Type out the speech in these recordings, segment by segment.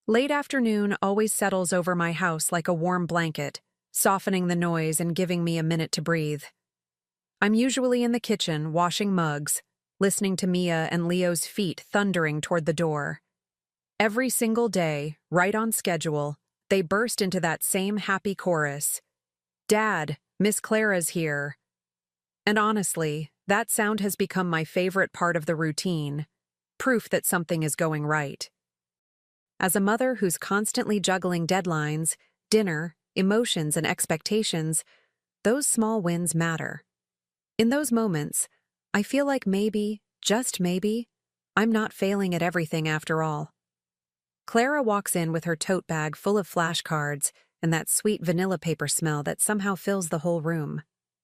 Late afternoon always settles over my house like a warm blanket, softening the noise and giving me a minute to breathe. I'm usually in the kitchen, washing mugs, listening to Mia and Leo's feet thundering toward the door. Every single day, right on schedule, they burst into that same happy chorus. "Dad, Miss Clara's here." And honestly, that sound has become my favorite part of the routine, proof that something is going right. As a mother who's constantly juggling deadlines, dinner, emotions, and expectations, those small wins matter. In those moments, I feel like maybe, just maybe, I'm not failing at everything after all. Clara walks in with her tote bag full of flashcards and that sweet vanilla paper smell that somehow fills the whole room.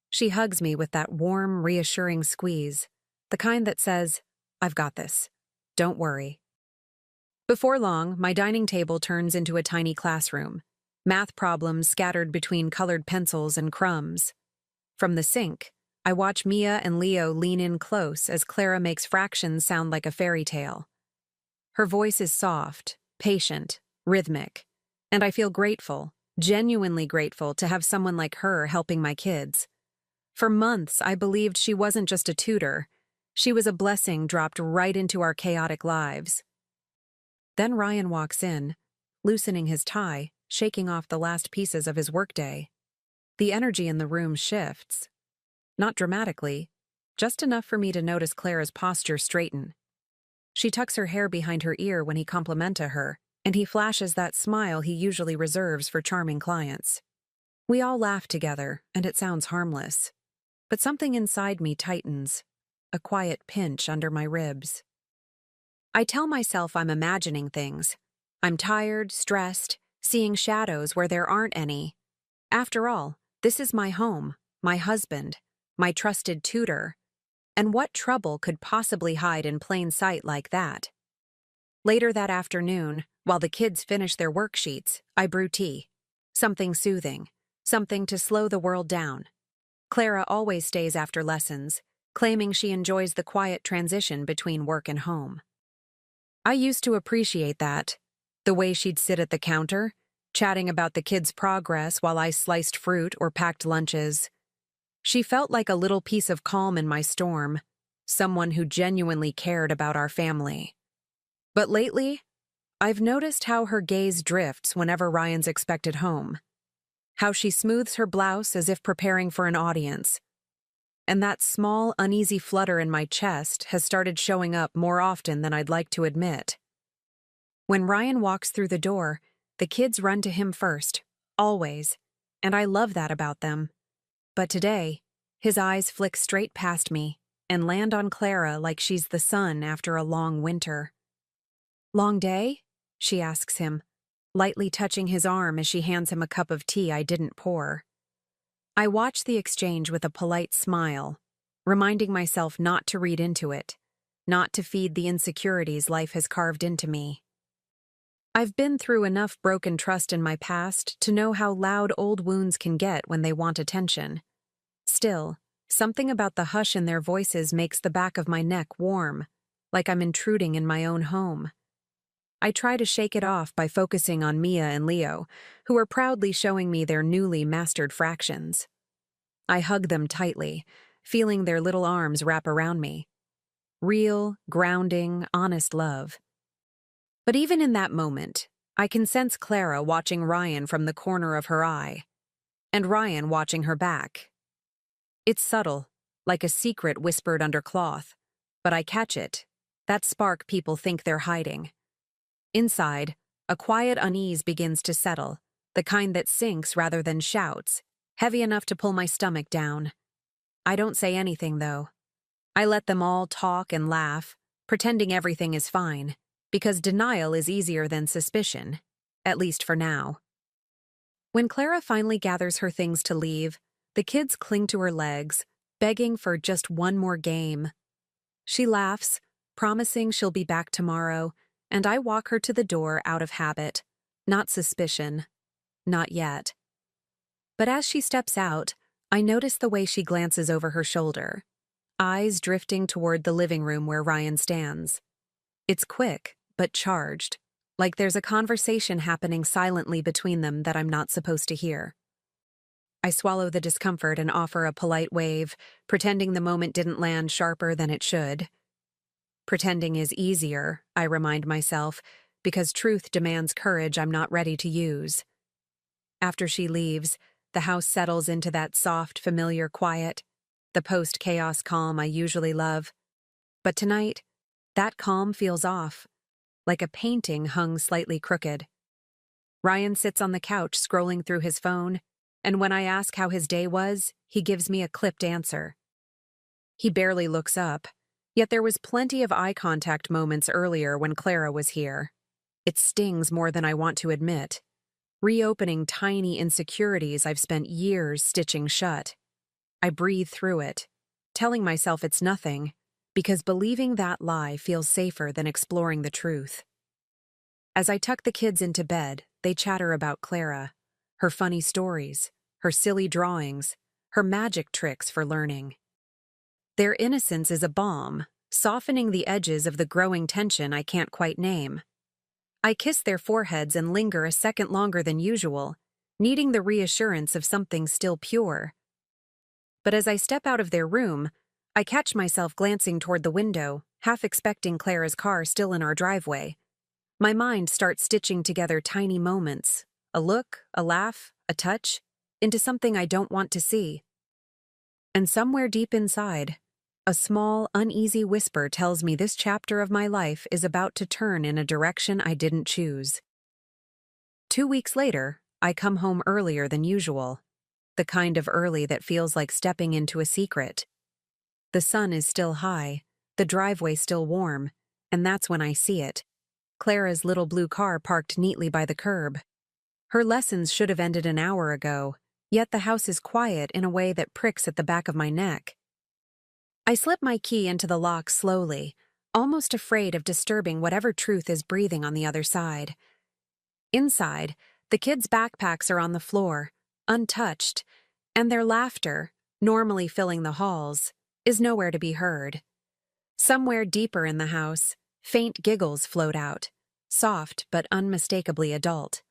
She hugs me with that warm, reassuring squeeze, the kind that says, "I've got this. Don't worry." Before long, my dining table turns into a tiny classroom, math problems scattered between colored pencils and crumbs. From the sink, I watch Mia and Leo lean in close as Clara makes fractions sound like a fairy tale. Her voice is soft, patient, rhythmic, and I feel grateful, genuinely grateful to have someone like her helping my kids. For months, I believed she wasn't just a tutor. She was a blessing dropped right into our chaotic lives. Then Ryan walks in, loosening his tie, shaking off the last pieces of his workday. The energy in the room shifts. Not dramatically, just enough for me to notice Clara's posture straighten. She tucks her hair behind her ear when he compliments her, and he flashes that smile he usually reserves for charming clients. We all laugh together, and it sounds harmless. But something inside me tightens, a quiet pinch under my ribs. I tell myself I'm imagining things. I'm tired, stressed, seeing shadows where there aren't any. After all, this is my home, my husband, my trusted tutor. And what trouble could possibly hide in plain sight like that? Later that afternoon, while the kids finish their worksheets, I brew tea. Something soothing, something to slow the world down. Clara always stays after lessons, claiming she enjoys the quiet transition between work and home. I used to appreciate that, the way she'd sit at the counter, chatting about the kids' progress while I sliced fruit or packed lunches. She felt like a little piece of calm in my storm, someone who genuinely cared about our family. But lately, I've noticed how her gaze drifts whenever Ryan's expected home, how she smooths her blouse as if preparing for an audience. And that small, uneasy flutter in my chest has started showing up more often than I'd like to admit. When Ryan walks through the door, the kids run to him first, always, and I love that about them. But today, his eyes flick straight past me and land on Clara like she's the sun after a long winter. "Long day?" she asks him, lightly touching his arm as she hands him a cup of tea I didn't pour. I watch the exchange with a polite smile, reminding myself not to read into it, not to feed the insecurities life has carved into me. I've been through enough broken trust in my past to know how loud old wounds can get when they want attention. Still, something about the hush in their voices makes the back of my neck warm, like I'm intruding in my own home. I try to shake it off by focusing on Mia and Leo, who are proudly showing me their newly mastered fractions. I hug them tightly, feeling their little arms wrap around me. Real, grounding, honest love. But even in that moment, I can sense Clara watching Ryan from the corner of her eye, and Ryan watching her back. It's subtle, like a secret whispered under cloth, but I catch it, that spark people think they're hiding. Inside, a quiet unease begins to settle, the kind that sinks rather than shouts, heavy enough to pull my stomach down. I don't say anything, though. I let them all talk and laugh, pretending everything is fine, because denial is easier than suspicion, at least for now. When Clara finally gathers her things to leave, the kids cling to her legs, begging for just one more game. She laughs, promising she'll be back tomorrow, and I walk her to the door out of habit, not suspicion, not yet. But as she steps out, I notice the way she glances over her shoulder, eyes drifting toward the living room where Ryan stands. It's quick, but charged, like there's a conversation happening silently between them that I'm not supposed to hear. I swallow the discomfort and offer a polite wave, pretending the moment didn't land sharper than it should. Pretending is easier, I remind myself, because truth demands courage I'm not ready to use. After she leaves, the house settles into that soft, familiar quiet, the post-chaos calm I usually love. But tonight, that calm feels off, like a painting hung slightly crooked. Ryan sits on the couch scrolling through his phone, and when I ask how his day was, he gives me a clipped answer. He barely looks up, yet there was plenty of eye contact moments earlier when Clara was here. It stings more than I want to admit, reopening tiny insecurities I've spent years stitching shut. I breathe through it, telling myself it's nothing, because believing that lie feels safer than exploring the truth. As I tuck the kids into bed, they chatter about Clara, her funny stories, her silly drawings, her magic tricks for learning. Their innocence is a balm, softening the edges of the growing tension I can't quite name. I kiss their foreheads and linger a second longer than usual, needing the reassurance of something still pure. But as I step out of their room, I catch myself glancing toward the window, half expecting Clara's car still in our driveway. My mind starts stitching together tiny moments, a look, a laugh, a touch, into something I don't want to see. And somewhere deep inside, a small, uneasy whisper tells me this chapter of my life is about to turn in a direction I didn't choose. 2 weeks later, I come home earlier than usual, the kind of early that feels like stepping into a secret. The sun is still high, the driveway still warm, and that's when I see it. Clara's little blue car parked neatly by the curb. Her lessons should have ended an hour ago, yet the house is quiet in a way that pricks at the back of my neck. I slip my key into the lock slowly, almost afraid of disturbing whatever truth is breathing on the other side. Inside, the kids' backpacks are on the floor, untouched, and their laughter, normally filling the halls, is nowhere to be heard. Somewhere deeper in the house, faint giggles float out, soft but unmistakably adult.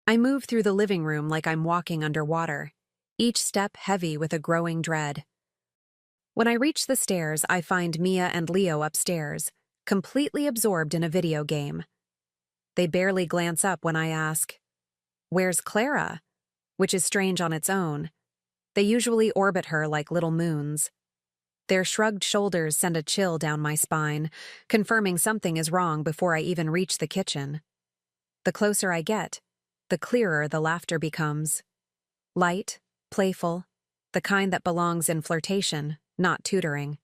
I move through the living room like I'm walking underwater, each step heavy with a growing dread. When I reach the stairs, I find Mia and Leo upstairs, completely absorbed in a video game. They barely glance up when I ask, "Where's Clara?" which is strange on its own. They usually orbit her like little moons. Their shrugged shoulders send a chill down my spine, confirming something is wrong before I even reach the kitchen. The closer I get, the clearer the laughter becomes. Light, playful, the kind that belongs in flirtation, not tutoring.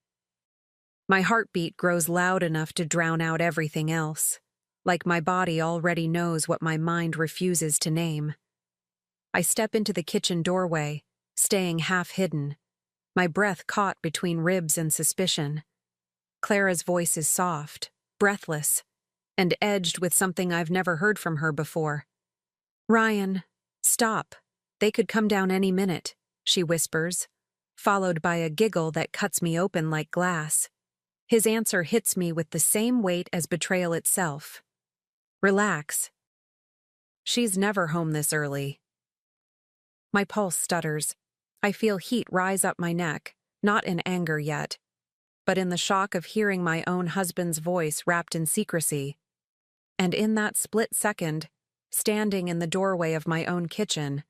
My heartbeat grows loud enough to drown out everything else, like my body already knows what my mind refuses to name. I step into the kitchen doorway, staying half hidden, my breath caught between ribs and suspicion. Clara's voice is soft, breathless, and edged with something I've never heard from her before. "Ryan, stop. They could come down any minute," she whispers, followed by a giggle that cuts me open like glass. His answer hits me with the same weight as betrayal itself. "Relax. She's never home this early." My pulse stutters. I feel heat rise up my neck, not in anger yet, but in the shock of hearing my own husband's voice wrapped in secrecy. And in that split second, standing in the doorway of my own kitchen,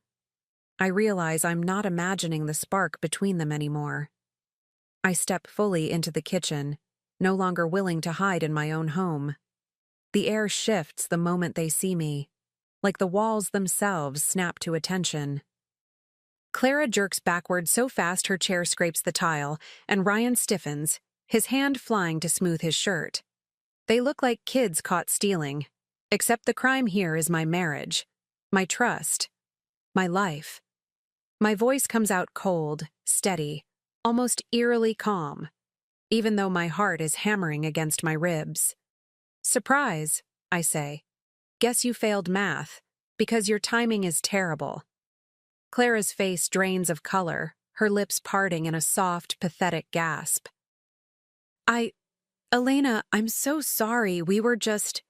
I realize I'm not imagining the spark between them anymore. I step fully into the kitchen, no longer willing to hide in my own home. The air shifts the moment they see me, like the walls themselves snap to attention. Clara jerks backward so fast her chair scrapes the tile, and Ryan stiffens, his hand flying to smooth his shirt. They look like kids caught stealing, except the crime here is my marriage, my trust, my life. My voice comes out cold, steady, almost eerily calm, even though my heart is hammering against my ribs. "Surprise," I say. "Guess you failed math, because your timing is terrible." Clara's face drains of color, her lips parting in a soft, pathetic gasp. Elena, I'm so sorry, we were just..."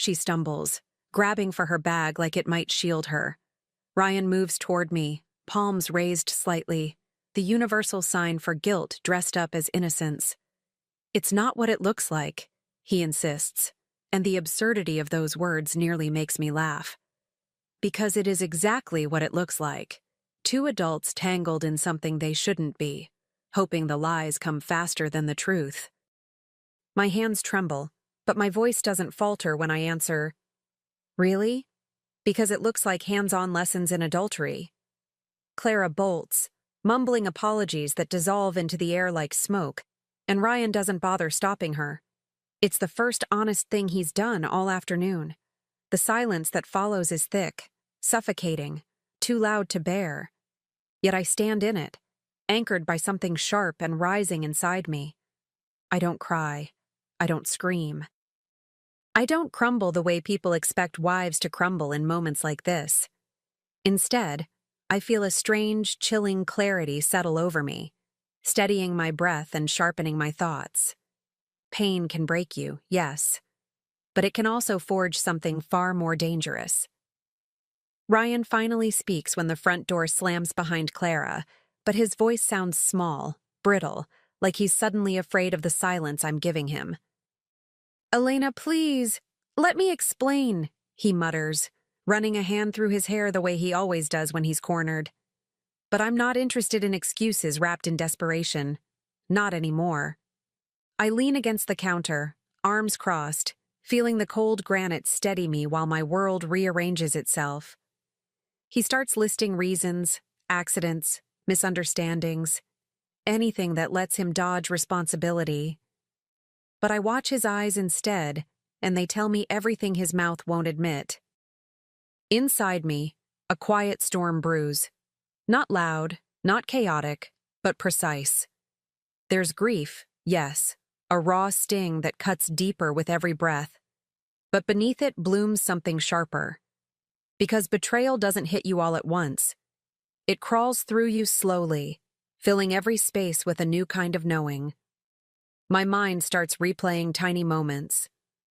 she stumbles, grabbing for her bag like it might shield her. Ryan moves toward me, palms raised slightly, the universal sign for guilt dressed up as innocence. "It's not what it looks like," he insists, and the absurdity of those words nearly makes me laugh. Because it is exactly what it looks like. Two adults tangled in something they shouldn't be, hoping the lies come faster than the truth. My hands tremble, but my voice doesn't falter when I answer, "Really?" Because it looks like hands-on lessons in adultery. Clara bolts, mumbling apologies that dissolve into the air like smoke, and Ryan doesn't bother stopping her. It's the first honest thing he's done all afternoon. The silence that follows is thick, suffocating, too loud to bear. Yet I stand in it, anchored by something sharp and rising inside me. I don't cry. I don't scream. I don't crumble the way people expect wives to crumble in moments like this. Instead, I feel a strange, chilling clarity settle over me, steadying my breath and sharpening my thoughts. Pain can break you, yes, but it can also forge something far more dangerous. Ryan finally speaks when the front door slams behind Clara, but his voice sounds small, brittle, like he's suddenly afraid of the silence I'm giving him. "Elena, please, let me explain," he mutters, running a hand through his hair the way he always does when he's cornered. But I'm not interested in excuses wrapped in desperation. Not anymore. I lean against the counter, arms crossed, feeling the cold granite steady me while my world rearranges itself. He starts listing reasons, accidents, misunderstandings, anything that lets him dodge responsibility. But I watch his eyes instead, and they tell me everything his mouth won't admit. Inside me, a quiet storm brews. Not loud, not chaotic, but precise. There's grief, yes, a raw sting that cuts deeper with every breath. But beneath it blooms something sharper. Because betrayal doesn't hit you all at once. It crawls through you slowly, filling every space with a new kind of knowing. My mind starts replaying tiny moments.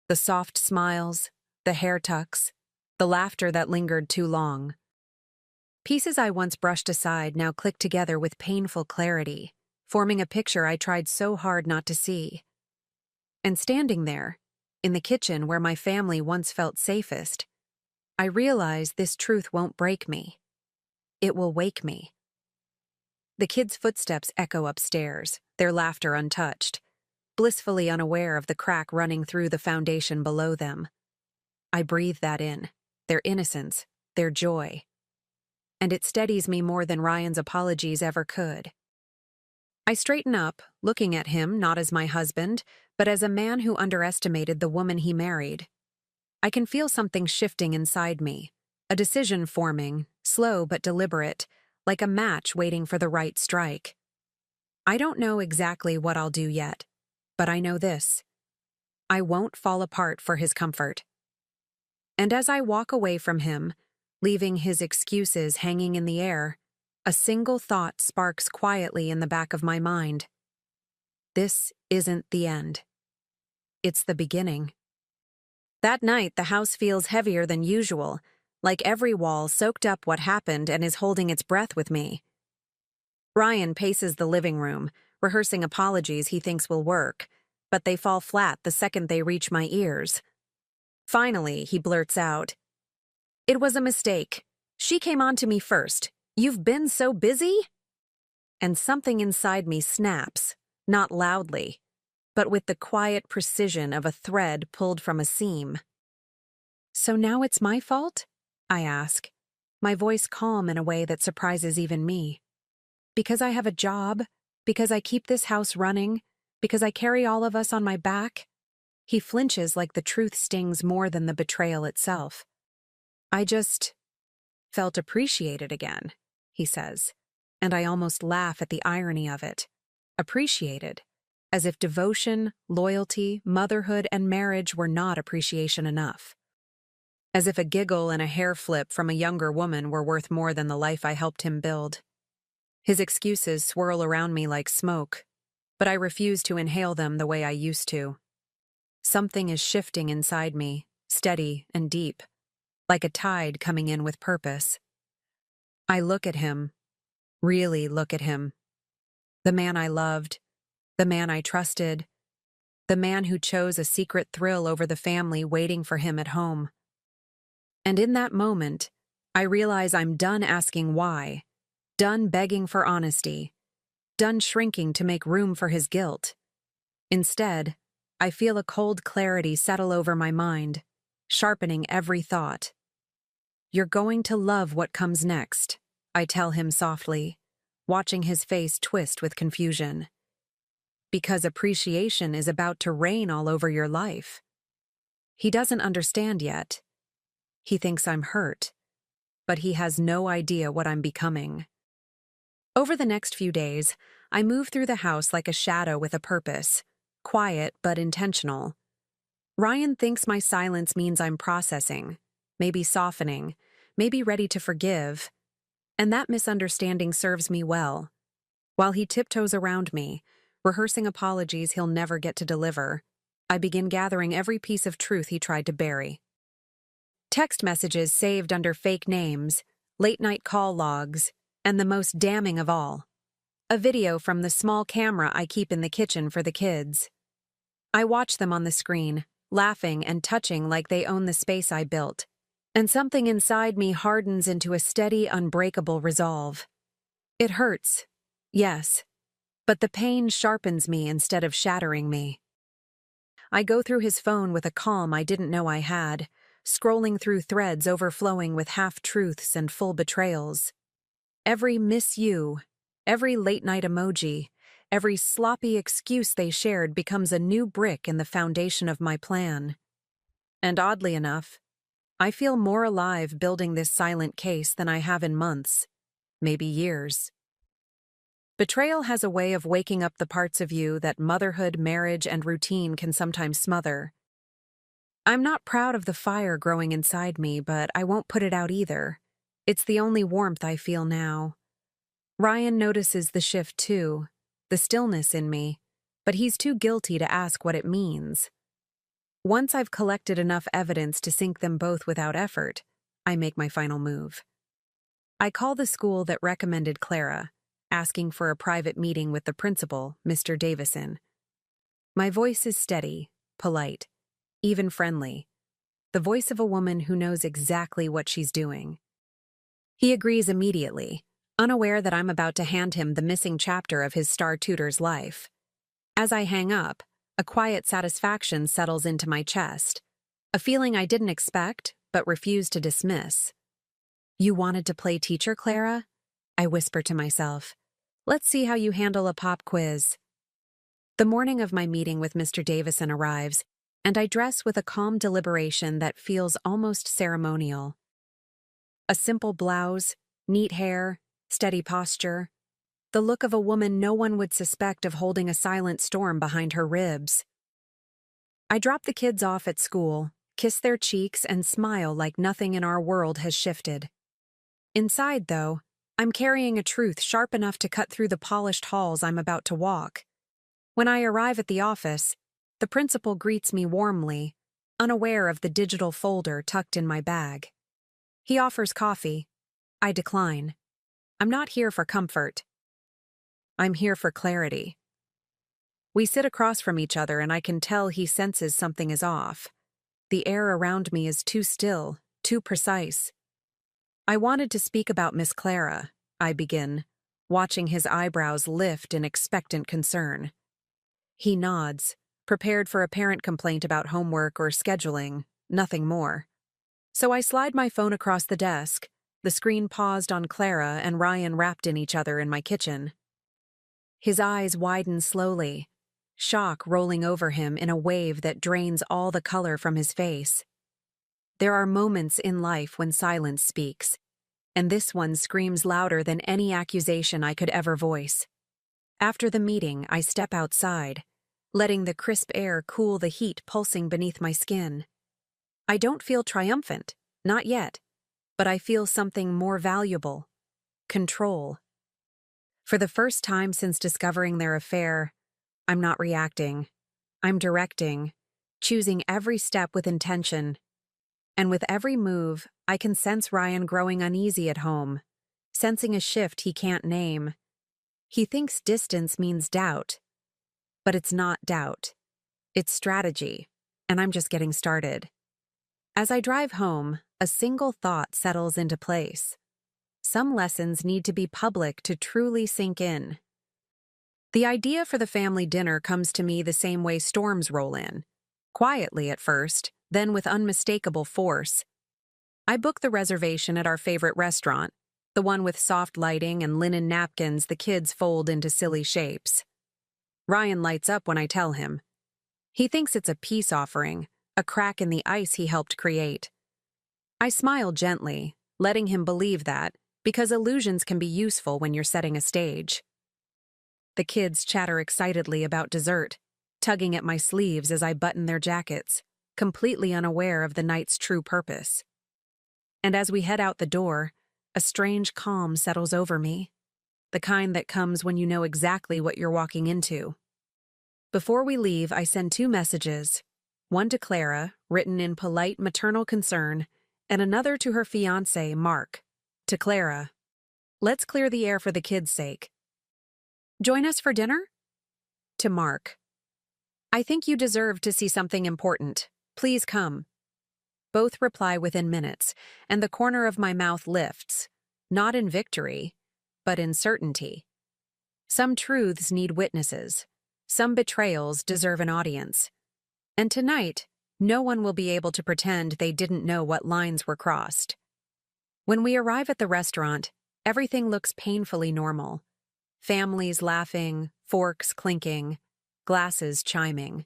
The soft smiles, the hair tucks, the laughter that lingered too long. Pieces I once brushed aside now click together with painful clarity, forming a picture I tried so hard not to see. And standing there, in the kitchen where my family once felt safest, I realize this truth won't break me. It will wake me. The kids' footsteps echo upstairs, their laughter untouched, blissfully unaware of the crack running through the foundation below them. I breathe that in, their innocence, their joy. And it steadies me more than Ryan's apologies ever could. I straighten up, looking at him not as my husband, but as a man who underestimated the woman he married. I can feel something shifting inside me, a decision forming, slow but deliberate, like a match waiting for the right strike. I don't know exactly what I'll do yet, but I know this. I won't fall apart for his comfort. And as I walk away from him, leaving his excuses hanging in the air, a single thought sparks quietly in the back of my mind. This isn't the end. It's the beginning. That night, the house feels heavier than usual, like every wall soaked up what happened and is holding its breath with me. Ryan paces the living room, rehearsing apologies he thinks will work, but they fall flat the second they reach my ears. Finally, he blurts out, "It was a mistake. She came on to me first. You've been so busy?" And something inside me snaps, not loudly, but with the quiet precision of a thread pulled from a seam. "So now it's my fault?" I ask, my voice calm in a way that surprises even me. "Because I have a job? Because I keep this house running? Because I carry all of us on my back?" He flinches like the truth stings more than the betrayal itself. "I just felt appreciated again," he says, and I almost laugh at the irony of it. Appreciated, as if devotion, loyalty, motherhood, and marriage were not appreciation enough. As if a giggle and a hair flip from a younger woman were worth more than the life I helped him build. His excuses swirl around me like smoke, but I refuse to inhale them the way I used to. Something is shifting inside me, steady and deep, like a tide coming in with purpose. I look at him, really look at him. The man I loved, the man I trusted, the man who chose a secret thrill over the family waiting for him at home. And in that moment, I realize I'm done asking why, done begging for honesty, done shrinking to make room for his guilt. Instead, I feel a cold clarity settle over my mind, sharpening every thought. "You're going to love what comes next," I tell him softly, watching his face twist with confusion. Because appreciation is about to rain all over your life. He doesn't understand yet. He thinks I'm hurt, but he has no idea what I'm becoming. Over the next few days, I move through the house like a shadow with a purpose, quiet but intentional. Ryan thinks my silence means I'm processing, maybe softening, maybe ready to forgive, and that misunderstanding serves me well. While he tiptoes around me, rehearsing apologies he'll never get to deliver, I begin gathering every piece of truth he tried to bury. Text messages saved under fake names, late-night call logs, and the most damning of all, a video from the small camera I keep in the kitchen for the kids. I watch them on the screen, laughing and touching like they own the space I built, and something inside me hardens into a steady, unbreakable resolve. It hurts, yes, but the pain sharpens me instead of shattering me. I go through his phone with a calm I didn't know I had, scrolling through threads overflowing with half-truths and full betrayals. Every "miss you," every late-night emoji, every sloppy excuse they shared becomes a new brick in the foundation of my plan. And oddly enough, I feel more alive building this silent case than I have in months, maybe years. Betrayal has a way of waking up the parts of you that motherhood, marriage, and routine can sometimes smother. I'm not proud of the fire growing inside me, but I won't put it out either. It's the only warmth I feel now. Ryan notices the shift too, the stillness in me, but he's too guilty to ask what it means. Once I've collected enough evidence to sink them both without effort, I make my final move. I call the school that recommended Clara, asking for a private meeting with the principal, Mr. Davison. My voice is steady, polite, even friendly, the voice of a woman who knows exactly what she's doing. He agrees immediately, unaware that I'm about to hand him the missing chapter of his star tutor's life. As I hang up, a quiet satisfaction settles into my chest, a feeling I didn't expect but refused to dismiss. "You wanted to play teacher, Clara?" I whisper to myself. "Let's see how you handle a pop quiz." The morning of my meeting with Mr. Davison arrives, and I dress with a calm deliberation that feels almost ceremonial. A simple blouse, neat hair, steady posture, the look of a woman no one would suspect of holding a silent storm behind her ribs. I drop the kids off at school, kiss their cheeks, and smile like nothing in our world has shifted. Inside, though, I'm carrying a truth sharp enough to cut through the polished halls I'm about to walk. When I arrive at the office, the principal greets me warmly, unaware of the digital folder tucked in my bag. He offers coffee. I decline. I'm not here for comfort. I'm here for clarity. We sit across from each other and I can tell he senses something is off. The air around me is too still, too precise. "I wanted to speak about Miss Clara," I begin, watching his eyebrows lift in expectant concern. He nods, prepared for a parent complaint about homework or scheduling, nothing more. So I slide my phone across the desk, the screen paused on Clara and Ryan wrapped in each other in my kitchen. His eyes widen slowly, shock rolling over him in a wave that drains all the color from his face. There are moments in life when silence speaks, and this one screams louder than any accusation I could ever voice. After the meeting, I step outside, letting the crisp air cool the heat pulsing beneath my skin. I don't feel triumphant, not yet, but I feel something more valuable: control. For the first time since discovering their affair, I'm not reacting. I'm directing, choosing every step with intention, And with every move, I can sense Ryan growing uneasy at home, sensing a shift he can't name. He thinks distance means doubt, but it's not doubt. It's strategy, and I'm just getting started. As I drive home, a single thought settles into place. Some lessons need to be public to truly sink in. The idea for the family dinner comes to me the same way storms roll in. Quietly at first, then with unmistakable force. I book the reservation at our favorite restaurant, the one with soft lighting and linen napkins the kids fold into silly shapes. Ryan lights up when I tell him. He thinks it's a peace offering, a crack in the ice he helped create. I smile gently, letting him believe that, because illusions can be useful when you're setting a stage. The kids chatter excitedly about dessert, tugging at my sleeves as I button their jackets, completely unaware of the night's true purpose. And as we head out the door, a strange calm settles over me, the kind that comes when you know exactly what you're walking into. Before we leave, I send 2 messages, one to Clara, written in polite maternal concern, and another to her fiancé, Mark. To Clara, let's clear the air for the kids' sake. Join us for dinner? To Mark, I think you deserve to see something important. Please come. Both reply within minutes, and the corner of my mouth lifts, not in victory, but in certainty. Some truths need witnesses. Some betrayals deserve an audience. And tonight, no one will be able to pretend they didn't know what lines were crossed. When we arrive at the restaurant, everything looks painfully normal. Families laughing, forks clinking, glasses chiming.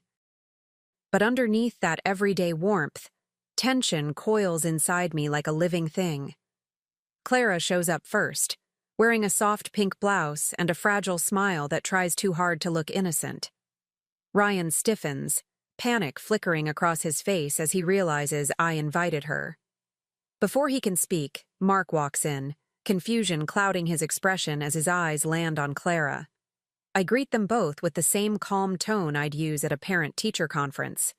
But underneath that everyday warmth, tension coils inside me like a living thing. Clara shows up first, wearing a soft pink blouse and a fragile smile that tries too hard to look innocent. Ryan stiffens, panic flickering across his face as he realizes I invited her. Before he can speak, Mark walks in, confusion clouding his expression as his eyes land on Clara. I greet them both with the same calm tone I'd use at a parent-teacher conference.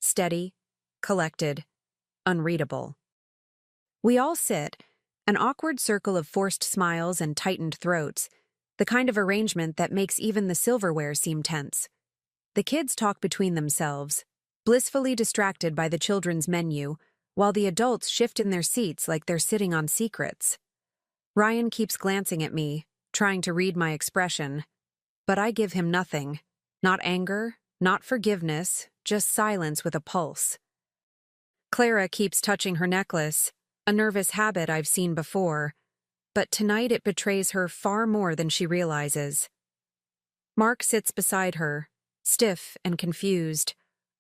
Steady, collected, unreadable. We all sit, an awkward circle of forced smiles and tightened throats, the kind of arrangement that makes even the silverware seem tense. The kids talk between themselves, blissfully distracted by the children's menu, while the adults shift in their seats like they're sitting on secrets. Ryan keeps glancing at me, trying to read my expression, but I give him nothing. Not anger, not forgiveness, just silence with a pulse. Clara keeps touching her necklace, a nervous habit I've seen before, but tonight it betrays her far more than she realizes. Mark sits beside her, stiff and confused,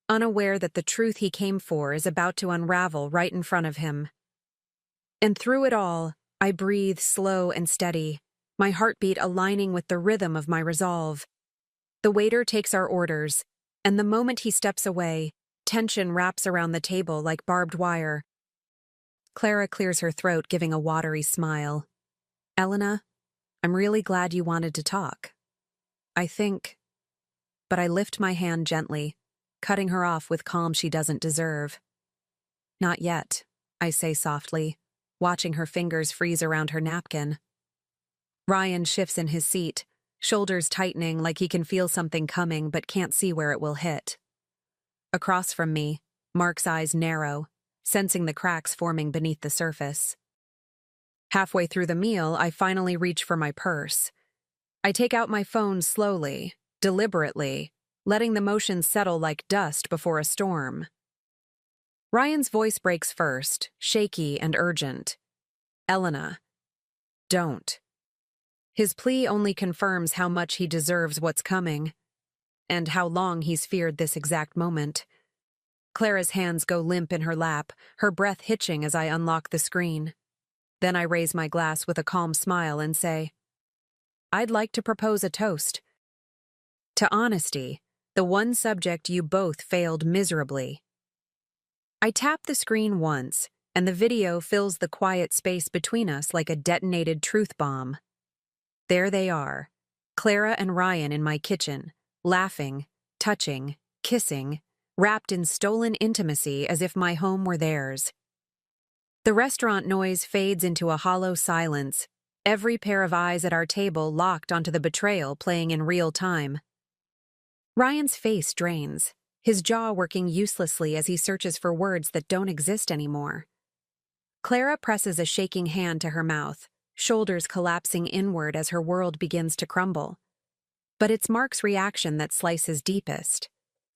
unaware that the truth he came for is about to unravel right in front of him. And through it all, I breathe slow and steady, my heartbeat aligning with the rhythm of my resolve. The waiter takes our orders, and the moment he steps away, tension wraps around the table like barbed wire. Clara clears her throat, giving a watery smile. Elena, I'm really glad you wanted to talk. I think... But I lift my hand gently, cutting her off with calm she doesn't deserve. Not yet, I say softly, watching her fingers freeze around her napkin. Ryan shifts in his seat, shoulders tightening like he can feel something coming but can't see where it will hit. Across from me, Mark's eyes narrow, sensing the cracks forming beneath the surface. Halfway through the meal, I finally reach for my purse. I take out my phone slowly, deliberately, letting the motion settle like dust before a storm. Ryan's voice breaks first, shaky and urgent. Elena, don't. His plea only confirms how much he deserves what's coming, and how long he's feared this exact moment. Clara's hands go limp in her lap, her breath hitching as I unlock the screen. Then I raise my glass with a calm smile and say, I'd like to propose a toast. To honesty, the one subject you both failed miserably. I tap the screen once, and the video fills the quiet space between us like a detonated truth bomb. There they are, Clara and Ryan in my kitchen, laughing, touching, kissing, wrapped in stolen intimacy as if my home were theirs. The restaurant noise fades into a hollow silence, every pair of eyes at our table locked onto the betrayal playing in real time. Ryan's face drains, his jaw working uselessly as he searches for words that don't exist anymore. Clara presses a shaking hand to her mouth, shoulders collapsing inward as her world begins to crumble. But it's Mark's reaction that slices deepest,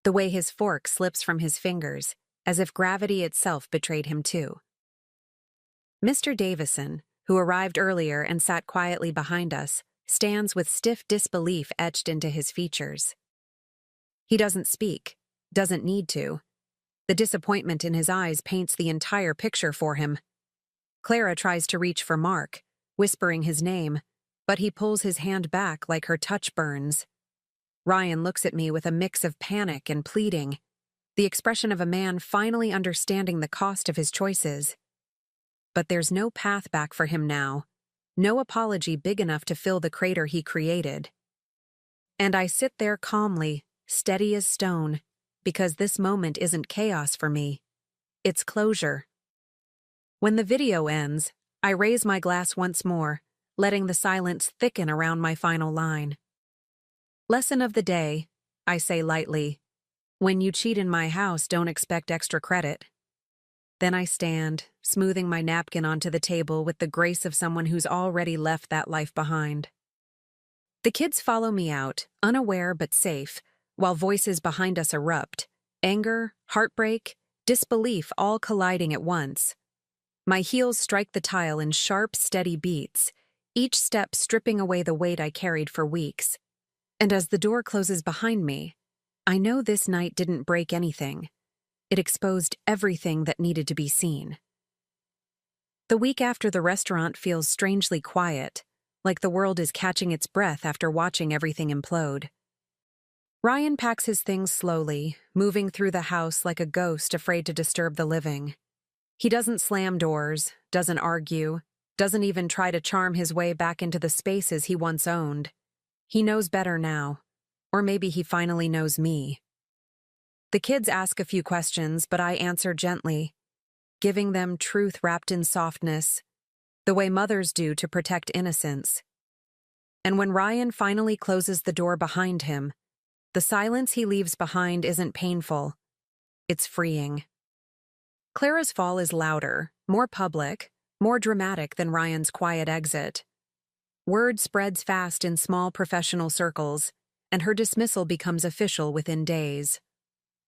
the way his fork slips from his fingers, as if gravity itself betrayed him too. Mr. Davison, who arrived earlier and sat quietly behind us, stands with stiff disbelief etched into his features. He doesn't speak, doesn't need to. The disappointment in his eyes paints the entire picture for him. Clara tries to reach for Mark, whispering his name, but he pulls his hand back like her touch burns. Ryan looks at me with a mix of panic and pleading, the expression of a man finally understanding the cost of his choices. But there's no path back for him now, no apology big enough to fill the crater he created. And I sit there calmly, steady as stone, because this moment isn't chaos for me. It's closure. When the video ends, I raise my glass once more, letting the silence thicken around my final line. Lesson of the day, I say lightly. When you cheat in my house, don't expect extra credit. Then I stand, smoothing my napkin onto the table with the grace of someone who's already left that life behind. The kids follow me out, unaware but safe, while voices behind us erupt, anger, heartbreak, disbelief all colliding at once. My heels strike the tile in sharp, steady beats, each step stripping away the weight I carried for weeks. And as the door closes behind me, I know this night didn't break anything. It exposed everything that needed to be seen. The week after the restaurant feels strangely quiet, like the world is catching its breath after watching everything implode. Ryan packs his things slowly, moving through the house like a ghost afraid to disturb the living. He doesn't slam doors, doesn't argue, doesn't even try to charm his way back into the spaces he once owned. He knows better now, or maybe he finally knows me. The kids ask a few questions, but I answer gently, giving them truth wrapped in softness, the way mothers do to protect innocence. And when Ryan finally closes the door behind him, the silence he leaves behind isn't painful. It's freeing. Clara's fall is louder, more public, more dramatic than Ryan's quiet exit. Word spreads fast in small professional circles, and her dismissal becomes official within days.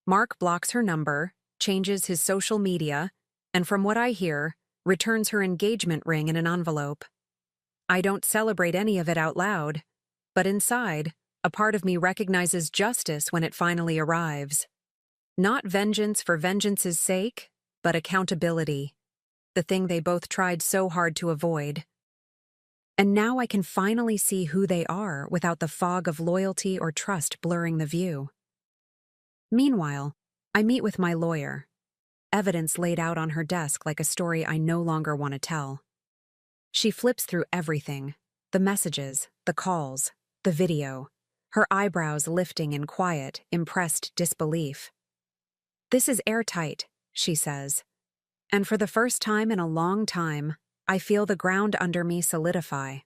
Mark blocks her number, changes his social media, and from what I hear, returns her engagement ring in an envelope. I don't celebrate any of it out loud, but inside, a part of me recognizes justice when it finally arrives. Not vengeance for vengeance's sake, but accountability, the thing they both tried so hard to avoid. And now I can finally see who they are without the fog of loyalty or trust blurring the view. Meanwhile, I meet with my lawyer. Evidence laid out on her desk like a story I no longer want to tell. She flips through everything, the messages, the calls, the video, her eyebrows lifting in quiet, impressed disbelief. "This is airtight," she says. And for the first time in a long time, I feel the ground under me solidify.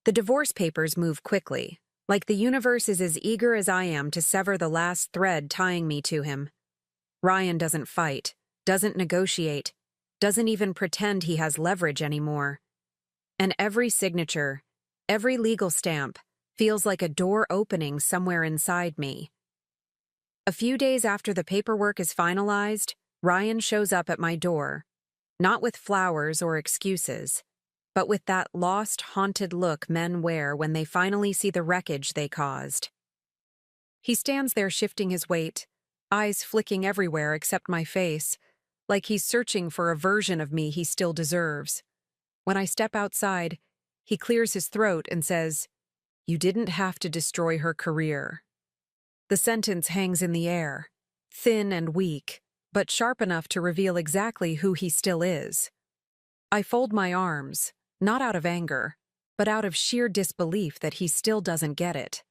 The divorce papers move quickly, like the universe is as eager as I am to sever the last thread tying me to him. Ryan doesn't fight, doesn't negotiate, doesn't even pretend he has leverage anymore. And every signature, every legal stamp, feels like a door opening somewhere inside me. A few days after the paperwork is finalized, Ryan shows up at my door, not with flowers or excuses, but with that lost, haunted look men wear when they finally see the wreckage they caused. He stands there shifting his weight, eyes flicking everywhere except my face, like he's searching for a version of me he still deserves. When I step outside, he clears his throat and says, "You didn't have to destroy her career." The sentence hangs in the air, thin and weak, but sharp enough to reveal exactly who he still is. I fold my arms, not out of anger, but out of sheer disbelief that he still doesn't get it.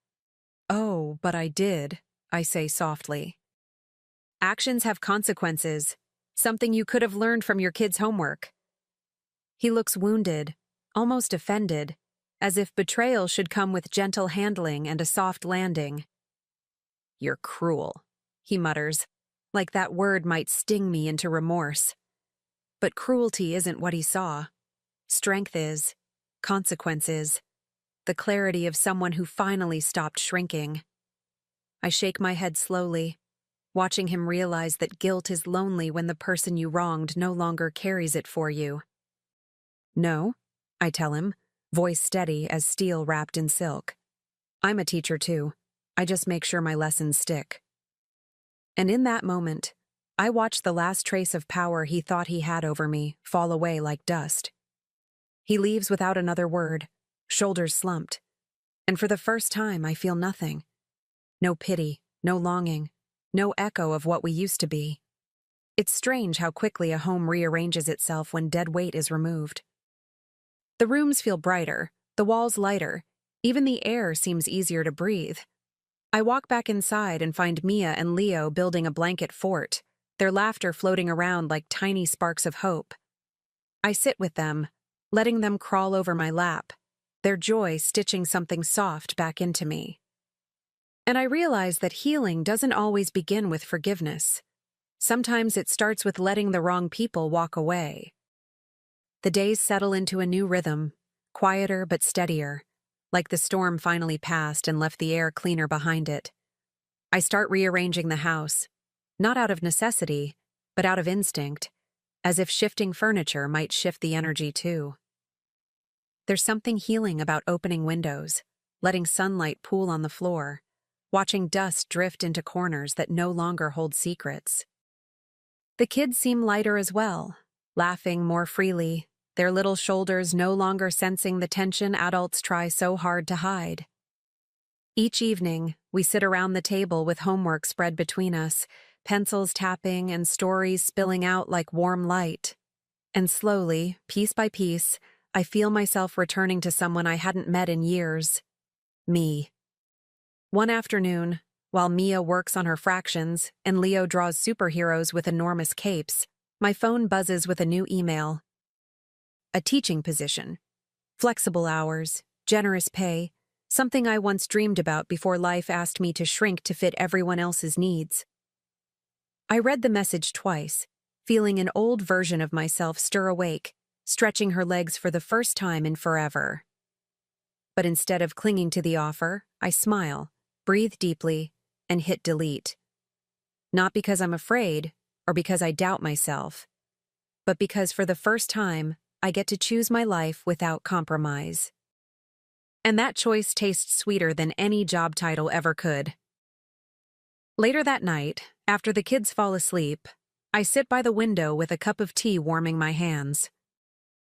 "Oh, but I did," I say softly. "Actions have consequences. Something you could have learned from your kid's homework. He looks wounded, almost offended, as if betrayal should come with gentle handling and a soft landing. You're cruel, he mutters, like that word might sting me into remorse. But cruelty isn't what he saw. Strength is, consequence is, the clarity of someone who finally stopped shrinking. I shake my head slowly, watching him realize that guilt is lonely when the person you wronged no longer carries it for you. No, I tell him, voice steady as steel wrapped in silk. I'm a teacher too. I just make sure my lessons stick. And in that moment, I watch the last trace of power he thought he had over me fall away like dust. He leaves without another word, shoulders slumped. And for the first time, I feel nothing. No pity, no longing, no echo of what we used to be. It's strange how quickly a home rearranges itself when dead weight is removed. The rooms feel brighter, the walls lighter, even the air seems easier to breathe. I walk back inside and find Mia and Leo building a blanket fort, their laughter floating around like tiny sparks of hope. I sit with them, letting them crawl over my lap, their joy stitching something soft back into me. And I realize that healing doesn't always begin with forgiveness. Sometimes it starts with letting the wrong people walk away. The days settle into a new rhythm, quieter but steadier, like the storm finally passed and left the air cleaner behind it. I start rearranging the house, not out of necessity, but out of instinct, as if shifting furniture might shift the energy too. There's something healing about opening windows, letting sunlight pool on the floor, watching dust drift into corners that no longer hold secrets. The kids seem lighter as well, laughing more freely, their little shoulders no longer sensing the tension adults try so hard to hide. Each evening, we sit around the table with homework spread between us, pencils tapping and stories spilling out like warm light. And slowly, piece by piece, I feel myself returning to someone I hadn't met in years. Me. One afternoon, while Mia works on her fractions and Leo draws superheroes with enormous capes, my phone buzzes with a new email. A teaching position. Flexible hours, generous pay, something I once dreamed about before life asked me to shrink to fit everyone else's needs. I read the message twice, feeling an old version of myself stir awake, stretching her legs for the first time in forever. But instead of clinging to the offer, I smile, breathe deeply, and hit delete. Not because I'm afraid, or because I doubt myself, but because for the first time, I get to choose my life without compromise. And that choice tastes sweeter than any job title ever could. Later that night, after the kids fall asleep, I sit by the window with a cup of tea warming my hands.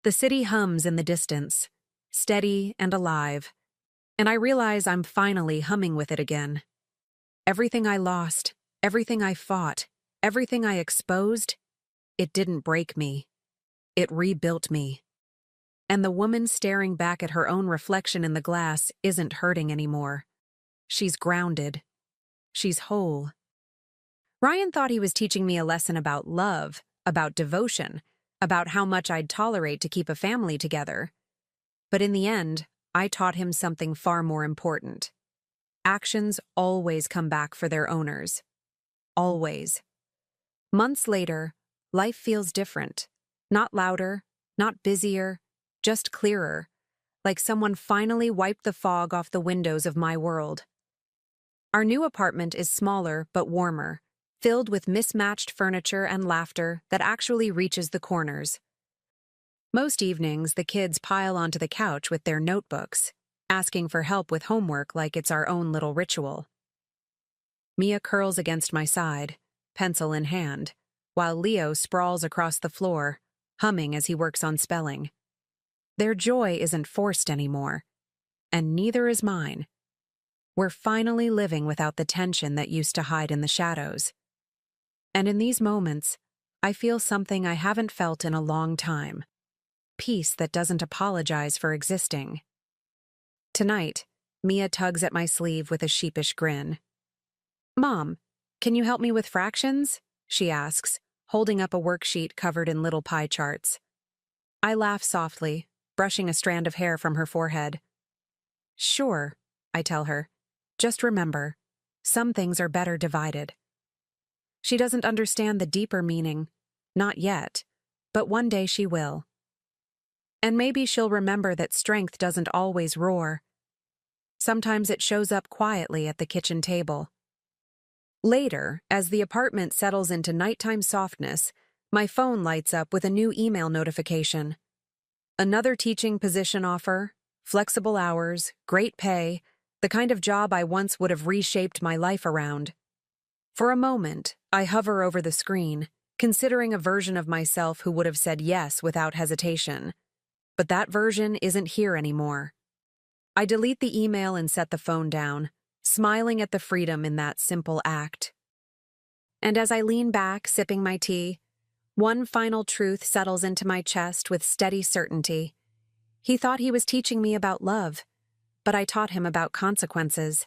The city hums in the distance, steady and alive, and I realize I'm finally humming with it again. Everything I lost, everything I fought, everything I exposed, it didn't break me. It rebuilt me. And the woman staring back at her own reflection in the glass isn't hurting anymore. She's grounded. She's whole. Ryan thought he was teaching me a lesson about love, about devotion, about how much I'd tolerate to keep a family together. But in the end, I taught him something far more important. Actions always come back for their owners. Always. Months later, life feels different. Not louder, not busier, just clearer, like someone finally wiped the fog off the windows of my world. Our new apartment is smaller but warmer, filled with mismatched furniture and laughter that actually reaches the corners. Most evenings, the kids pile onto the couch with their notebooks, asking for help with homework like it's our own little ritual. Mia curls against my side, pencil in hand, while Leo sprawls across the floor, humming as he works on spelling. Their joy isn't forced anymore, and neither is mine. We're finally living without the tension that used to hide in the shadows. And in these moments, I feel something I haven't felt in a long time. Peace that doesn't apologize for existing. Tonight, Mia tugs at my sleeve with a sheepish grin. "Mom, can you help me with fractions?" she asks, holding up a worksheet covered in little pie charts. I laugh softly, brushing a strand of hair from her forehead. Sure, I tell her. Just remember, some things are better divided. She doesn't understand the deeper meaning. Not yet, but one day she will. And maybe she'll remember that strength doesn't always roar. Sometimes it shows up quietly at the kitchen table. Later, as the apartment settles into nighttime softness, my phone lights up with a new email notification. Another teaching position offer, flexible hours, great pay, the kind of job I once would have reshaped my life around. For a moment, I hover over the screen, considering a version of myself who would have said yes without hesitation. But that version isn't here anymore. I delete the email and set the phone down, smiling at the freedom in that simple act. And as I lean back, sipping my tea, one final truth settles into my chest with steady certainty. He thought he was teaching me about love, but I taught him about consequences.